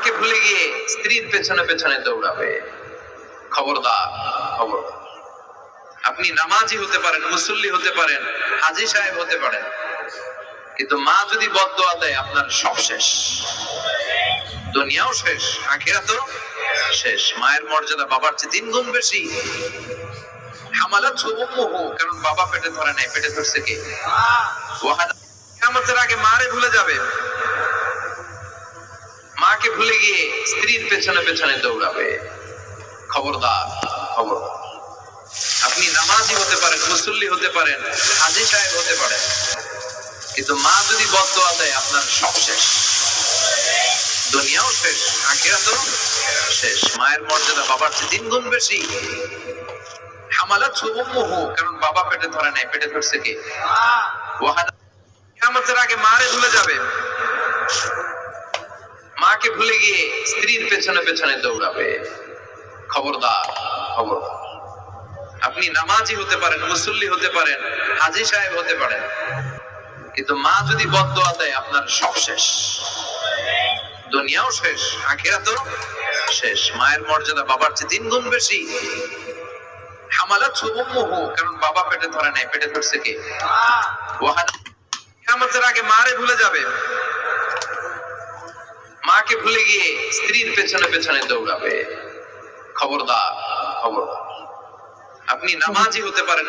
মাকে ভুলে গিয়ে স্ত্রীর পেছনে পেছনে দৌড়াবে, খবরদার খবরদার। আপনি নামাজি হতে পারেন, মুসল্লি হতে পারেন, হাজী সাহেব হতে পারেন, কিন্তু মা যদি বদদোয়া দেয় আপনার সব শেষ, দুনিয়াও শেষ, আখিরাতও শেষ। মায়ের মর্যাদা বাবার চেয়ে 3 গুণ বেশি। হামালাতহু উম্মুহু, কারণ বাবা পেটে ধরে নাই, পেটে ধরছে কে? কিয়ামতের আগে মারে ভুলে যাবে, মাকে ভুলে গিয়ে স্ত্রীর পেছনে পেছনে দৌড়াবে, খবরদার খবরদার। আপনি নামাজি হতে পারেন, মুসল্লি হতে পারেন, হাজী সাহেব হতে পারেন, কিন্তু মা যদি বদদোয়া দেয় আপনার সব শেষ, দুনিয়াও শেষ, আখিরাতও শেষ। মায়ের মর্যাদা বাবার চেয়ে 3 গুণ বেশি। হামালাতহু উম্মুহু, কারণ বাবা পেটে ধরে নাই, পেটে ধরছে কে? কিয়ামতের আগে মারে ভুলে যাবে, মাকে ভুলে গিয়ে স্ত্রীর পেছনে পেছনে দৌড়াবে, খবরদার খবরদার। আপনি নামাজি হতে পারেন, মুসল্লি হতে পারেন, হাজী সাহেব হতে পারেন, কিন্তু মা যদি বদদোয়া দেয় আপনার সব শেষ, দুনিয়াও শেষ, আখিরাতও শেষ। মায়ের মর্যাদা বাবার চেয়ে 3 গুণ বেশি। হামালাতহু উম্মুহু, কারণ বাবা পেটে ধরে নাই, পেটে ধরছে কে? কিয়ামতের আগে মারে ভুলে যাবে, মাকে ভুলে গিয়ে স্ত্রীর পেছনে পেছনে দৌড়াবে, খবরদার খবরদার। আপনি নামাজি হতে পারেন,